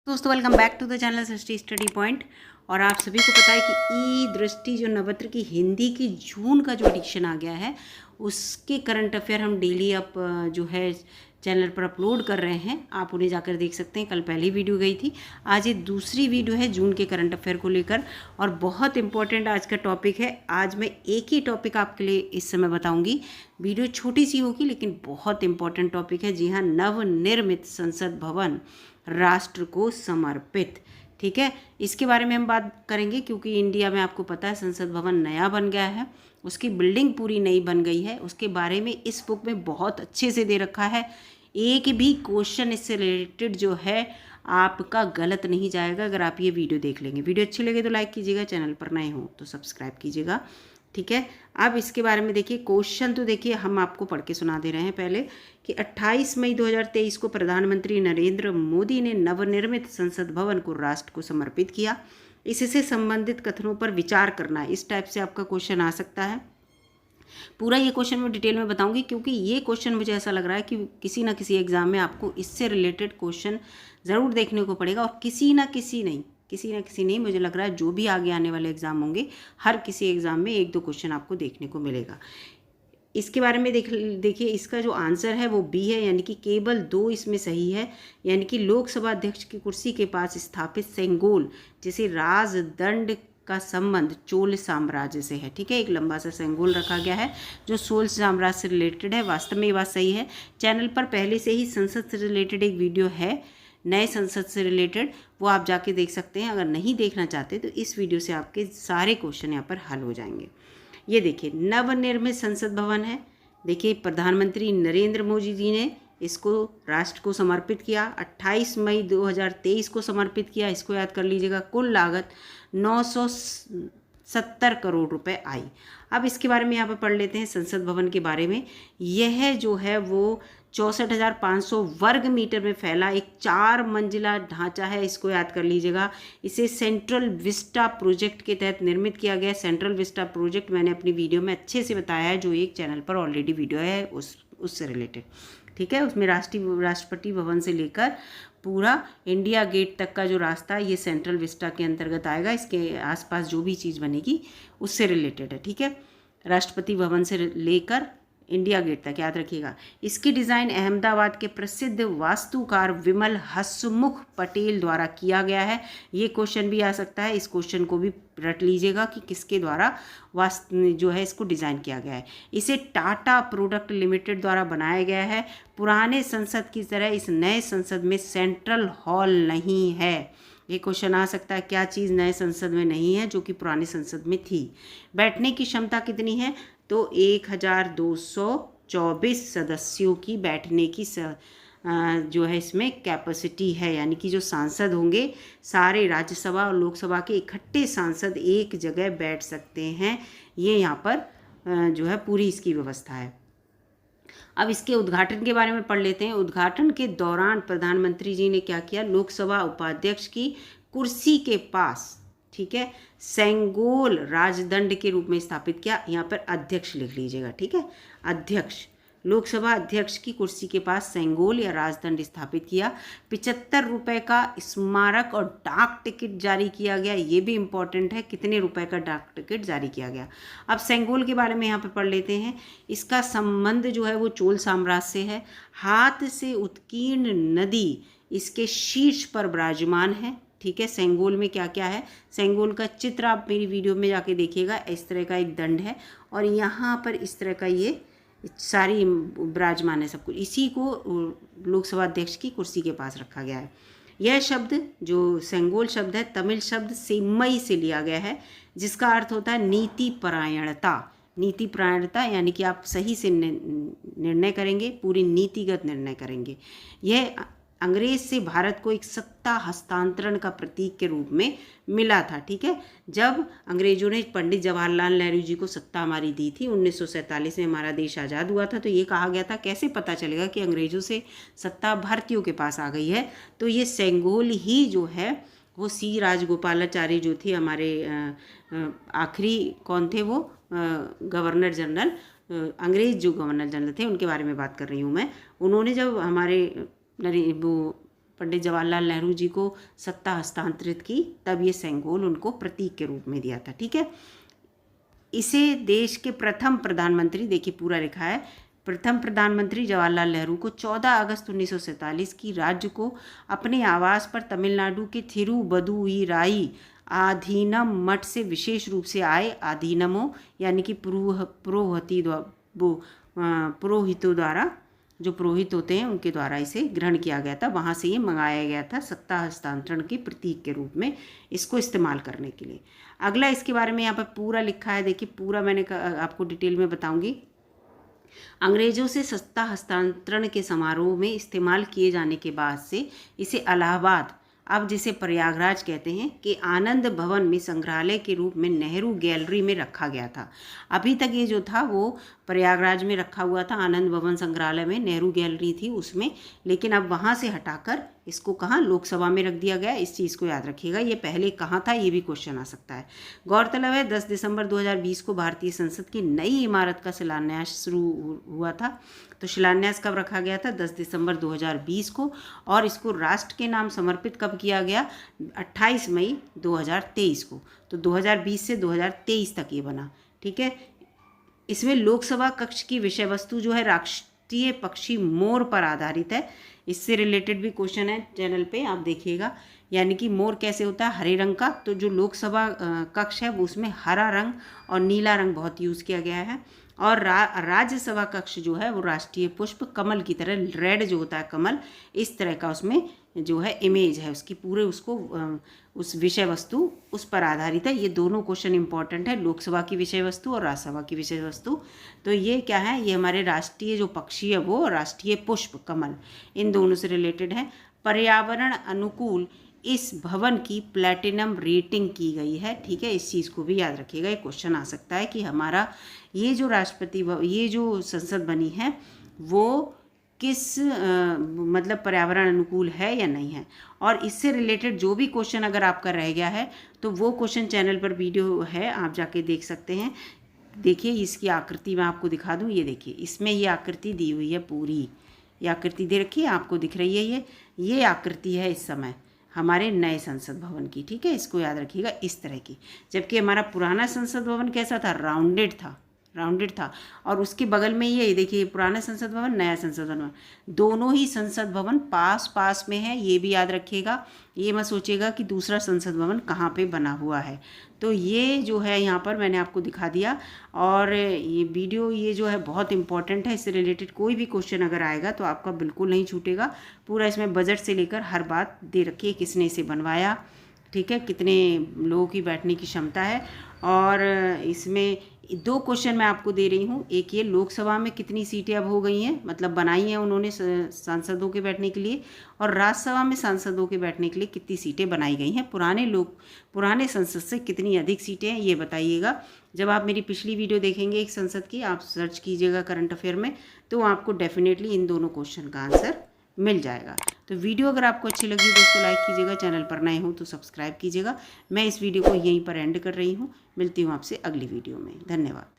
दोस्तों welcome back to the channel Srishti study point. और आप सभी को पता है कि ई दृष्टि जो नवत्र की हिंदी की जून का जो एडिशन आ गया है उसके करंट अफेयर हम डेली अब जो है चैनल पर अपलोड कर रहे हैं। आप उन्हें जाकर देख सकते हैं। कल पहली वीडियो गई थी, आज ये दूसरी वीडियो है जून के करंट अफेयर को लेकर। और बहुत इंपॉर्टेंट आज का टॉपिक है। आज मैं एक ही टॉपिक आपके लिए इस समय बताऊंगी। वीडियो छोटी सी होगी लेकिन बहुत इंपॉर्टेंट टॉपिक है। जी हाँ, नवनिर्मित संसद भवन राष्ट्र को समर्पित। ठीक है, इसके बारे में हम बात करेंगे क्योंकि इंडिया में आपको पता है संसद भवन नया बन गया है, उसकी बिल्डिंग पूरी नई बन गई है। उसके बारे में इस बुक में बहुत अच्छे से दे रखा है। एक भी क्वेश्चन इससे रिलेटेड जो है आपका गलत नहीं जाएगा अगर आप ये वीडियो देख लेंगे। वीडियो अच्छी लगे तो लाइक कीजिएगा, चैनल पर नए हो तो सब्सक्राइब कीजिएगा। ठीक है, अब इसके बारे में देखिए, क्वेश्चन तो देखिए हम आपको पढ़ के सुना दे रहे हैं पहले कि 28 मई 2023 को प्रधानमंत्री नरेंद्र मोदी ने नवनिर्मित संसद भवन को राष्ट्र को समर्पित किया। इससे संबंधित कथनों पर विचार करना, इस टाइप से आपका क्वेश्चन आ सकता है। पूरा ये क्वेश्चन मैं डिटेल में बताऊंगी क्योंकि ये क्वेश्चन मुझे ऐसा लग रहा है कि किसी ना किसी एग्जाम में आपको इससे रिलेटेड क्वेश्चन ज़रूर देखने को पड़ेगा। और किसी ना किसी नहीं, मुझे लग रहा है जो भी आगे आने वाले एग्ज़ाम होंगे हर किसी एग्ज़ाम में एक दो क्वेश्चन आपको देखने को मिलेगा। इसके बारे में देखिए, इसका जो आंसर है वो बी है, यानी कि केवल 2 इसमें सही है। यानी कि लोकसभा अध्यक्ष की कुर्सी के पास स्थापित सेंगोल, जिसे राजदंड का संबंध चोल साम्राज्य से है। ठीक है, एक लंबा सा सेंगोल रखा गया है जो चोल साम्राज्य से रिलेटेड है। वास्तव में ये बात सही है। चैनल पर पहले से ही संसद से रिलेटेड एक वीडियो है, नए संसद से रिलेटेड, वो आप जाके देख सकते हैं। अगर नहीं देखना चाहते तो इस वीडियो से आपके सारे क्वेश्चन यहाँ पर हल हो जाएंगे। ये देखिए, नवनिर्मित संसद भवन है। देखिए, प्रधानमंत्री नरेंद्र मोदी जी ने इसको राष्ट्र को समर्पित किया। 28 मई 2023 को समर्पित किया। इसको याद कर लीजिएगा। कुल लागत 970 करोड़ रुपए आई। अब इसके बारे में यहाँ पर पढ़ लेते हैं संसद भवन के बारे में। यह जो है वो 64,500 वर्ग मीटर में फैला एक 4 मंजिला ढांचा है। इसको याद कर लीजिएगा। इसे सेंट्रल विस्टा प्रोजेक्ट के तहत निर्मित किया गया। सेंट्रल विस्टा प्रोजेक्ट मैंने अपनी वीडियो में अच्छे से बताया है, जो एक चैनल पर ऑलरेडी वीडियो है उससे रिलेटेड। ठीक है, उसमें राष्ट्रपति भवन से लेकर पूरा इंडिया गेट तक का जो रास्ता है ये सेंट्रल विस्टा के अंतर्गत आएगा। इसके आसपास जो भी चीज़ बनेगी उससे रिलेटेड है। ठीक है, राष्ट्रपति भवन से लेकर इंडिया गेट तक, याद रखिएगा। इसकी डिज़ाइन अहमदाबाद के प्रसिद्ध वास्तुकार विमल हसमुख पटेल द्वारा किया गया है। ये क्वेश्चन भी आ सकता है, इस क्वेश्चन को भी रट लीजिएगा कि किसके द्वारा जो है इसको डिज़ाइन किया गया है। इसे टाटा प्रोडक्ट लिमिटेड द्वारा बनाया गया है। पुराने संसद की तरह इस नए संसद में सेंट्रल हॉल नहीं है। ये क्वेश्चन आ सकता है, क्या चीज़ नए संसद में नहीं है जो कि पुरानी संसद में थी। बैठने की क्षमता कितनी है? तो 1224 सदस्यों की बैठने की जो है इसमें कैपेसिटी है। यानी कि जो सांसद होंगे, सारे राज्यसभा और लोकसभा के इकट्ठे सांसद एक जगह बैठ सकते हैं। ये यहाँ पर जो है पूरी इसकी व्यवस्था है। अब इसके उद्घाटन के बारे में पढ़ लेते हैं। उद्घाटन के दौरान प्रधानमंत्री जी ने क्या किया? लोकसभा उपाध्यक्ष की कुर्सी के पास, ठीक है, सेंगोल राजदंड के रूप में स्थापित किया। यहाँ पर अध्यक्ष लिख लीजिएगा। ठीक है, अध्यक्ष, लोकसभा अध्यक्ष की कुर्सी के पास सेंगोल या राजदंड स्थापित किया। 75 रुपये का स्मारक और डाक टिकट जारी किया गया। ये भी इम्पॉर्टेंट है, कितने रुपए का डाक टिकट जारी किया गया। अब सेंगोल के बारे में यहाँ पे पढ़ लेते हैं। इसका संबंध जो है वो चोल साम्राज्य से है। हाथ से उत्कीर्ण नदी इसके शीर्ष पर विराजमान है। ठीक है, सेंगोल में क्या क्या है, सेंगोल का चित्र आप मेरी वीडियो में जाके देखिएगा। इस तरह का एक दंड है और यहाँ पर इस तरह का ये सारी विराजमान है सब कुछ। इसी को लोकसभा अध्यक्ष की कुर्सी के पास रखा गया है। यह शब्द जो सेंगोल शब्द है तमिल शब्द सेम्मई से लिया गया है, जिसका अर्थ होता है नीति परायणता। नीति परायणता यानी कि आप सही से निर्णय करेंगे, पूरी नीतिगत निर्णय करेंगे। यह अंग्रेज से भारत को एक सत्ता हस्तांतरण का प्रतीक के रूप में मिला था। ठीक है, जब अंग्रेजों ने पंडित जवाहरलाल नेहरू जी को सत्ता हमारी दी थी, 1947 में हमारा देश आज़ाद हुआ था, तो ये कहा गया था कैसे पता चलेगा कि अंग्रेजों से सत्ता भारतीयों के पास आ गई है। तो ये सेंगोल ही जो है वो सी राजगोपालाचारी जो थे हमारे आखिरी कौन थे वो गवर्नर जनरल, अंग्रेज जो गवर्नर जनरल थे उनके बारे में बात कर रही हूँ मैं। उन्होंने जब हमारे वो पंडित जवाहरलाल नेहरू जी को सत्ता हस्तांतरित की, तब ये सेंगोल उनको प्रतीक के रूप में दिया था। ठीक है, इसे देश के प्रथम प्रधानमंत्री, देखिए पूरा लिखा है, प्रथम प्रधानमंत्री जवाहरलाल नेहरू को 14 अगस्त 1947 की राज्य को अपने आवास पर तमिलनाडु के थिरुवदुवराई आधीनम मठ से विशेष रूप से आए आधीनमों यानी कि पुरोहितों द्वारा, जो पुरोहित होते हैं उनके द्वारा इसे ग्रहण किया गया था। वहाँ से ये मंगाया गया था सत्ता हस्तांतरण के प्रतीक के रूप में इसको इस्तेमाल करने के लिए। अगला इसके बारे में यहाँ पर पूरा लिखा है, देखिए पूरा मैंने आपको डिटेल में बताऊंगी। अंग्रेजों से सत्ता हस्तांतरण के समारोह में इस्तेमाल किए जाने के बाद से इसे इलाहाबाद, अब जिसे प्रयागराज कहते हैं, के आनंद भवन में संग्रहालय के रूप में नेहरू गैलरी में रखा गया था। अभी तक ये जो था वो प्रयागराज में रखा हुआ था, आनंद भवन संग्रहालय में नेहरू गैलरी थी उसमें, लेकिन अब वहाँ से हटाकर इसको कहाँ, लोकसभा में रख दिया गया। इस चीज़ को याद रखिएगा, ये पहले कहाँ था ये भी क्वेश्चन आ सकता है। गौरतलब है 10 दिसंबर 2020 को भारतीय संसद की नई इमारत का शिलान्यास शुरू हुआ था। तो शिलान्यास कब रखा गया था, 10 दिसंबर 2020 को, और इसको राष्ट्र के नाम समर्पित कब किया गया, 28 मई 2023 को। तो 2020 से 2023 तक ये बना। ठीक है, इसमें लोकसभा कक्ष की विषय वस्तु जो है राष्ट्रीय पक्षी मोर पर आधारित है। इससे रिलेटेड भी क्वेश्चन है चैनल पे, आप देखिएगा। यानी कि मोर कैसे होता है, हरे रंग का, तो जो लोकसभा कक्ष है वो उसमें हरा रंग और नीला रंग बहुत यूज़ किया गया है। और राज्यसभा कक्ष जो है वो राष्ट्रीय पुष्प कमल की तरह, रेड जो होता है कमल, इस तरह का उसमें जो है इमेज है उसकी, पूरे उसको उस विषय वस्तु उस पर आधारित है। ये दोनों क्वेश्चन इंपॉर्टेंट है, लोकसभा की विषय वस्तु और राज्यसभा की विषय वस्तु। तो ये क्या है, ये हमारे राष्ट्रीय जो पक्षी है वो राष्ट्रीय पुष्प कमल, इन दोनों से रिलेटेड है। पर्यावरण अनुकूल इस भवन की प्लैटिनम रेटिंग की गई है। ठीक है, इस चीज़ को भी याद रखिएगा, एक क्वेश्चन आ सकता है कि हमारा ये जो ये जो संसद बनी है वो किस मतलब पर्यावरण अनुकूल है या नहीं है। और इससे रिलेटेड जो भी क्वेश्चन अगर आपका रह गया है तो वो क्वेश्चन चैनल पर वीडियो है, आप जाके देख सकते हैं। देखिए इसकी आकृति मैं आपको दिखा दूँ, ये देखिए इसमें ये आकृति दी हुई है, पूरी ये आकृति दे रखी है, आपको दिख रही है ये आकृति है इस समय हमारे नए संसद भवन की। ठीक है, इसको याद रखिएगा, इस तरह की। जबकि हमारा पुराना संसद भवन कैसा था, राउंडेड था। और उसके बगल में ये देखिए पुराना संसद भवन, नया संसद भवन, दोनों ही संसद भवन पास में है, ये भी याद रखिएगा। ये मत सोचिएगा कि दूसरा संसद भवन कहाँ पे बना हुआ है। तो ये जो है यहाँ पर मैंने आपको दिखा दिया। और ये वीडियो ये जो है बहुत इंपॉर्टेंट है, इससे रिलेटेड कोई भी क्वेश्चन अगर आएगा तो आपका बिल्कुल नहीं छूटेगा। पूरा इसमें बजट से लेकर हर बात दे रखी है, किसने इसे बनवाया, ठीक है, कितने लोगों की बैठने की क्षमता है। और इसमें 2 क्वेश्चन मैं आपको दे रही हूँ। एक ये लोकसभा में कितनी सीटें अब हो गई हैं, मतलब बनाई हैं उन्होंने सांसदों के बैठने के लिए, और राज्यसभा में सांसदों के बैठने के लिए कितनी सीटें बनाई गई हैं, पुराने संसद से कितनी अधिक सीटें हैं ये बताइएगा। जब आप मेरी पिछली वीडियो देखेंगे एक संसद की, आप सर्च कीजिएगा करंट अफेयर में, तो आपको डेफिनेटली इन दोनों क्वेश्चन का आंसर मिल जाएगा। तो वीडियो अगर आपको अच्छी लगी दोस्तों लाइक कीजिएगा, चैनल पर नए हो तो सब्सक्राइब कीजिएगा। मैं इस वीडियो को यहीं पर एंड कर रही हूँ, मिलती हूँ आपसे अगली वीडियो में। धन्यवाद।